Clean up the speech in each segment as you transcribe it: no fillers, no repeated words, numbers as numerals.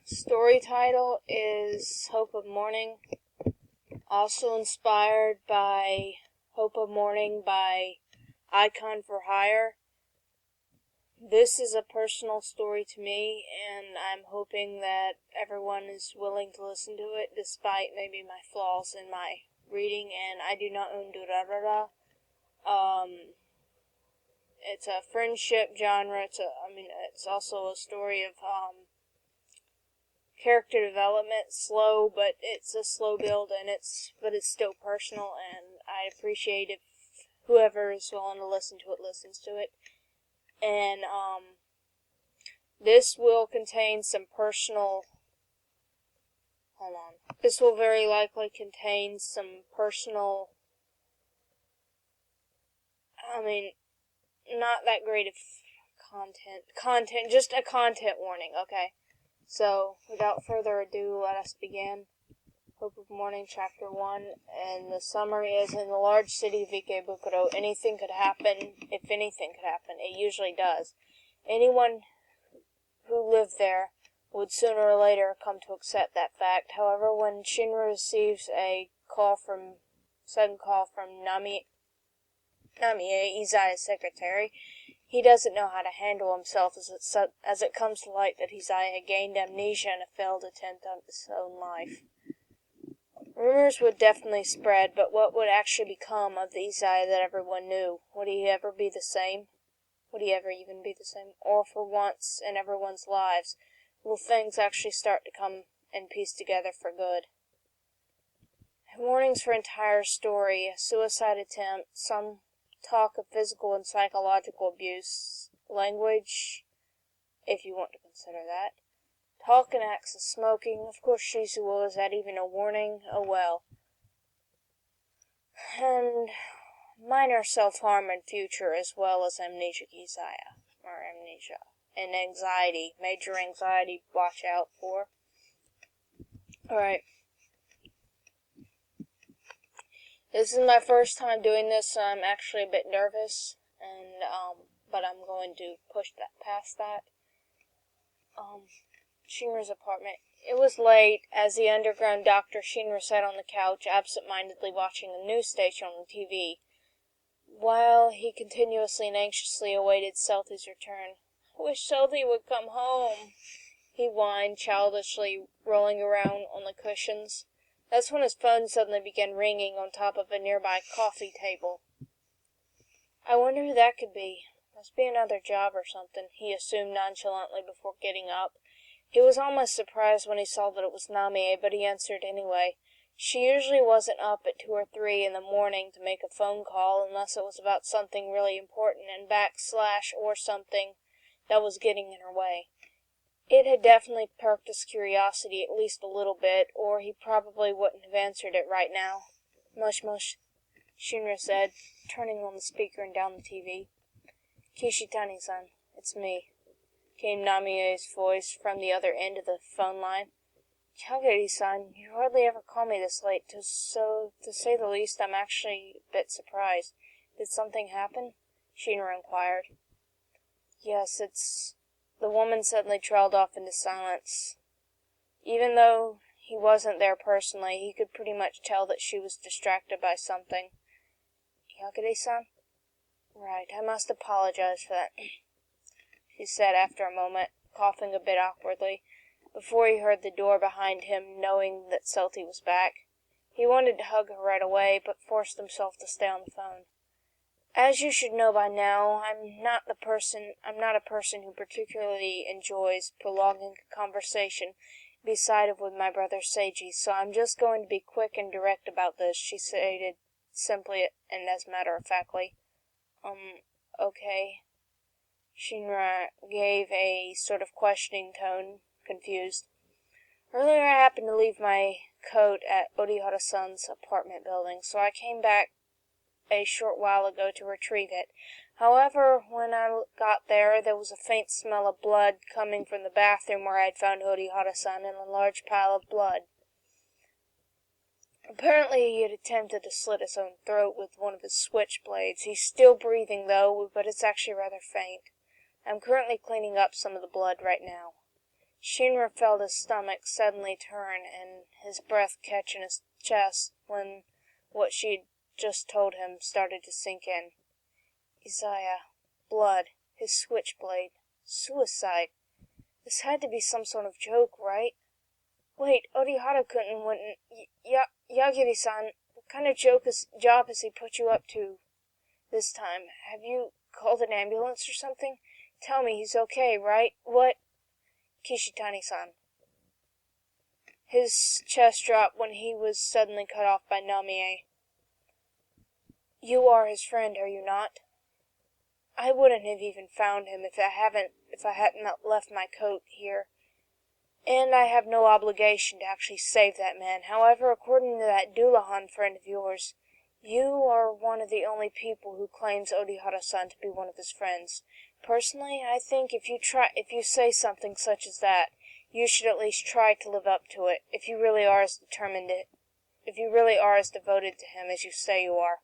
story title is Hope of Morning, also inspired by Hope of Morning by Icon for Hire. This is a personal story to me, and I'm hoping that everyone is willing to listen to it, despite maybe my flaws in my reading, and I do not own DRRR. It's a friendship genre. It's also a story of character development, slow, but it's a slow build, and it's still personal, and I appreciate if whoever is willing to listen to it listens to it. And this will contain some personal. This will very likely contain some personal. Not that great of content, just a content warning, okay? So, without further ado, let us begin. Hope of Morning, Chapter 1, and the summary is, in the large city of Ikebukuro, anything could happen. If anything could happen, it usually does. Anyone who lived there would sooner or later come to accept that fact. However, when Shinra receives a sudden call from Namie, Izaya's secretary, he doesn't know how to handle himself as it comes to light that Izaya had gained amnesia in a failed attempt on his own life. Rumors would definitely spread, but what would actually become of the Izaya that everyone knew? Would he ever be the same? Would he ever even be the same? Or for once in everyone's lives, will things actually start to come and piece together for good? Warnings for entire story, a suicide attempt, some talk of physical and psychological abuse, language, if you want to consider that, talk and acts of smoking, of course Shizuo, is that even a warning? Oh well. And minor self-harm in future, as well as amnesic Izaya, or amnesia, and anxiety, major anxiety, watch out for. Alright. This is my first time doing this, so I'm actually a bit nervous, and but I'm going to push that past that. Shinra's apartment. It was late, as the underground Dr. Shinra sat on the couch, absent-mindedly watching the news station on the TV, while he continuously and anxiously awaited Selthie's return. "I wish Selthie would come home," he whined, childishly rolling around on the cushions. That's when his phone suddenly began ringing on top of a nearby coffee table. I wonder who that could be. Must be another job or something, he assumed nonchalantly before getting up. He was almost surprised when he saw that it was Namie, but he answered anyway. She usually wasn't up at 2 or 3 in the morning to make a phone call, unless it was about something really important and or something that was getting in her way. It had definitely perked his curiosity at least a little bit, or he probably wouldn't have answered it right now. "Mush mush," Shinra said, turning on the speaker and down the TV. "Kishitani-san, it's me," came Namie's voice from the other end of the phone line. "Kageri-san, you hardly ever call me this late, to say the least, I'm actually a bit surprised. Did something happen?" Shinra inquired. "Yes, it's..." The woman suddenly trailed off into silence. Even though he wasn't there personally, he could pretty much tell that she was distracted by something. "Yagare-san? Right, I must apologize for that," she said after a moment, coughing a bit awkwardly, before he heard the door behind him, knowing that Selthie was back. He wanted to hug her right away, but forced himself to stay on the phone. "As you should know by now, I'm not a person who particularly enjoys prolonging a conversation beside of with my brother Seiji, so I'm just going to be quick and direct about this," she stated simply and as matter-of-factly. Okay." Shinra gave a sort of questioning tone, confused. "Earlier I happened to leave my coat at Orihara-san's apartment building, so I came back a short while ago to retrieve it. However, when I got there, there was a faint smell of blood coming from the bathroom where I had found Orihara-san in a large pile of blood. Apparently he had attempted to slit his own throat with one of his switchblades. He's still breathing, though, but it's actually rather faint. I'm currently cleaning up some of the blood right now." Shinra felt his stomach suddenly turn and his breath catch in his chest when what she'd just told him started to sink in. Izaya. Blood. His switchblade. Suicide. This had to be some sort of joke, right? Wait, Orihara-kun wouldn't... Yagiri-san, what kind of job has he put you up to this time? Have you called an ambulance or something? Tell me he's okay, right? What? Kishitani-san. His chest dropped when he was suddenly cut off by Namie. You are his friend, are you not? I wouldn't have even found him if I hadn't left my coat here. And I have no obligation to actually save that man. However, according to that Dulahan friend of yours, you are one of the only people who claims Orihara-san to be one of his friends. Personally, I think if you say something such as that, you should at least try to live up to it, if you really are as devoted to him as you say you are.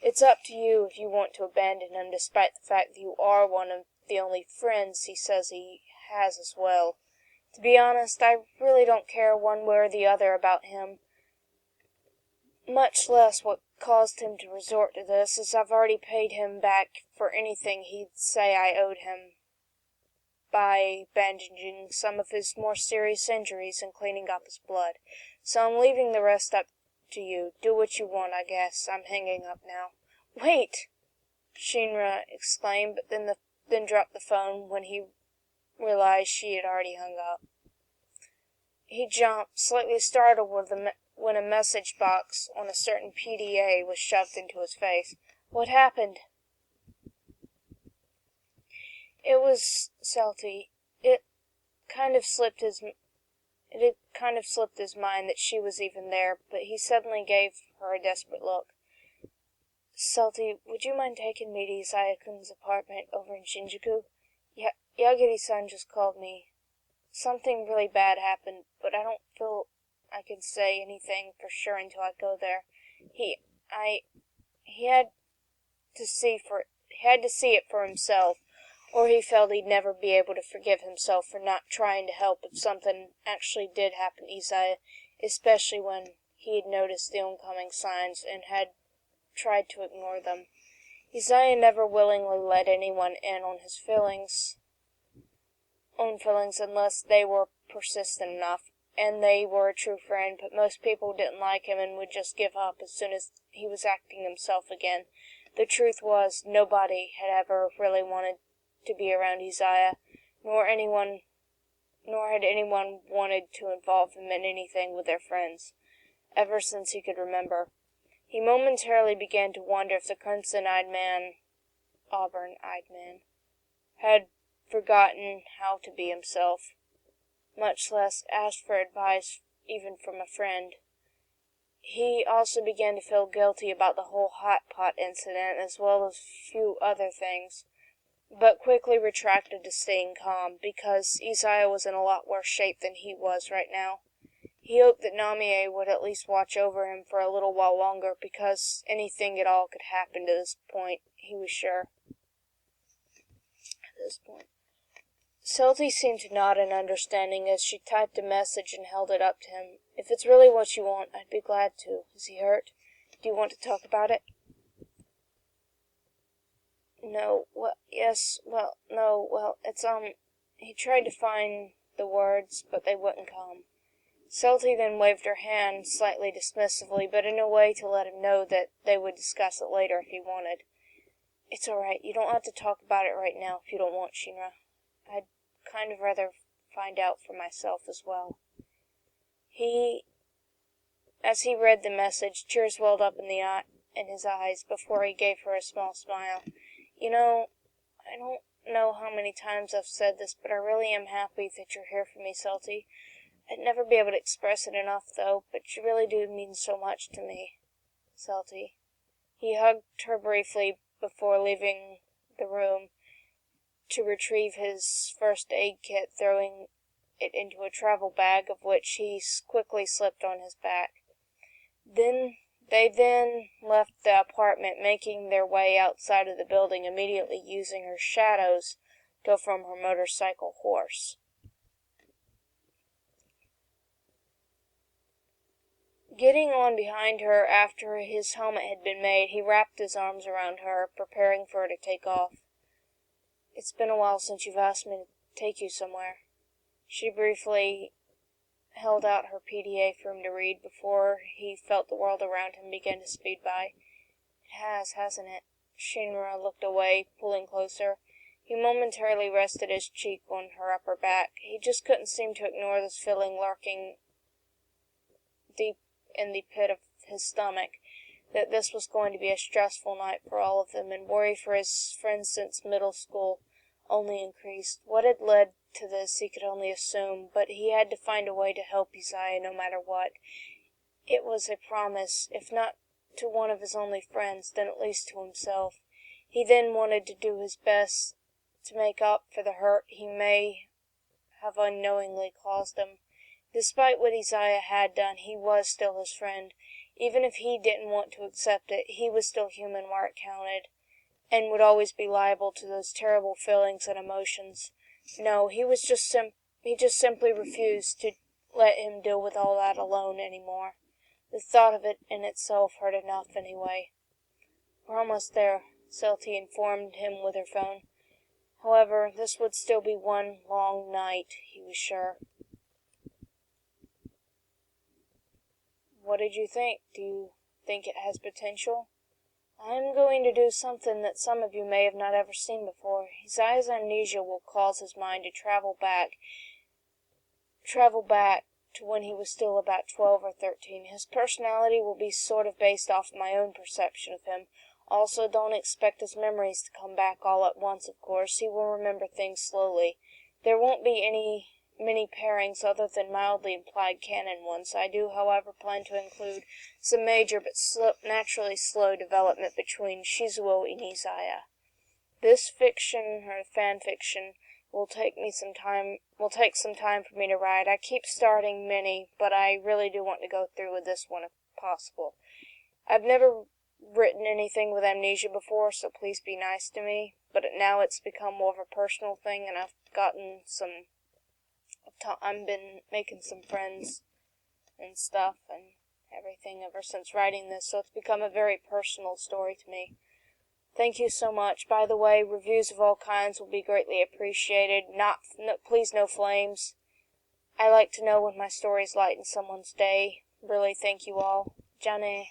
It's up to you if you want to abandon him, despite the fact that you are one of the only friends he says he has as well. To be honest, I really don't care one way or the other about him, much less what caused him to resort to this, as I've already paid him back for anything he'd say I owed him by bandaging some of his more serious injuries and cleaning up his blood. So I'm leaving the rest up to you. Do what you want, I guess. I'm hanging up now. Wait! Shinra exclaimed, but then dropped the phone when he realized she had already hung up. He jumped, slightly startled when a message box on a certain PDA was shoved into his face. What happened? It was Celty. It had kind of slipped his mind that she was even there, but he suddenly gave her a desperate look. Celty, would you mind taking me to Izaya-kun's apartment over in Shinjuku? Yagiri-san just called me. Something really bad happened, but I don't feel I can say anything for sure until I go there. He had to see it for himself, or he felt he'd never be able to forgive himself for not trying to help if something actually did happen to Izaya, especially when he had noticed the oncoming signs and had tried to ignore them. Izaya never willingly let anyone in on his own feelings unless they were persistent enough, and they were a true friend, but most people didn't like him and would just give up as soon as he was acting himself again. The truth was, nobody had ever really wanted to be around Izaya, nor had anyone wanted to involve him in anything with their friends, ever since he could remember. He momentarily began to wonder if the auburn-eyed man, had forgotten how to be himself, much less asked for advice even from a friend. He also began to feel guilty about the whole hot pot incident, as well as a few other things, but quickly retracted to staying calm, because Izaya was in a lot worse shape than he was right now. He hoped that Namie would at least watch over him for a little while longer, because anything at all could happen to this point, he was sure. At this point. Celty seemed to nod in understanding as she typed a message and held it up to him. If it's really what you want, I'd be glad to. Is he hurt? Do you want to talk about it? No, it's, he tried to find the words, but they wouldn't come. Celty then waved her hand slightly dismissively, but in a way to let him know that they would discuss it later if he wanted. It's all right. You don't have to talk about it right now if you don't want, Shinra. I'd kind of rather find out for myself as well. As he read the message, tears welled up in his eyes before he gave her a small smile. You know, I don't know how many times I've said this, but I really am happy that you're here for me, Celty. I'd never be able to express it enough, though, but you really do mean so much to me, Celty. He hugged her briefly before leaving the room to retrieve his first aid kit, throwing it into a travel bag, of which he quickly slipped on his back. They then left the apartment, making their way outside of the building, immediately using her shadows to form her motorcycle horse. Getting on behind her after his helmet had been made, he wrapped his arms around her, preparing for her to take off. "It's been a while since you've asked me to take you somewhere." She briefly held out her PDA for him to read before he felt the world around him begin to speed by. "It has, hasn't it?" Shinra looked away, pulling closer. He momentarily rested his cheek on her upper back. He just couldn't seem to ignore this feeling lurking deep in the pit of his stomach, that this was going to be a stressful night for all of them, and worry for his friends since middle school only increased. What had led to this he could only assume, but he had to find a way to help Izaya no matter what. It was a promise, if not to one of his only friends, then at least to himself. He then wanted to do his best to make up for the hurt he may have unknowingly caused him. Despite what Izaya had done, he was still his friend. Even if he didn't want to accept it, he was still human where it counted, and would always be liable to those terrible feelings and emotions. No, he just simply refused to let him deal with all that alone anymore. The thought of it in itself hurt enough anyway. "We're almost there," Celty informed him with her phone. However, this would still be one long night, he was sure. "What did you think? Do you think it has potential?" "I'm going to do something that some of you may have not ever seen before. Izaya's amnesia will cause his mind to travel back to when he was still about 12 or 13. His personality will be sort of based off my own perception of him. Also, don't expect his memories to come back all at once, of course. He will remember things slowly. There won't be many pairings other than mildly implied canon ones. I do, however, plan to include some major but naturally slow development between Shizuo and Izaya. This fiction, or fanfiction, will take some time for me to write. I keep starting many, but I really do want to go through with this one if possible. I've never written anything with amnesia before, so please be nice to me. But now it's become more of a personal thing, and I've been making some friends and stuff and everything ever since writing this, so it's become a very personal story to me. Thank you so much. By the way, reviews of all kinds will be greatly appreciated. Please no flames. I like to know when my stories lighten someone's day. Really, thank you all. Jane.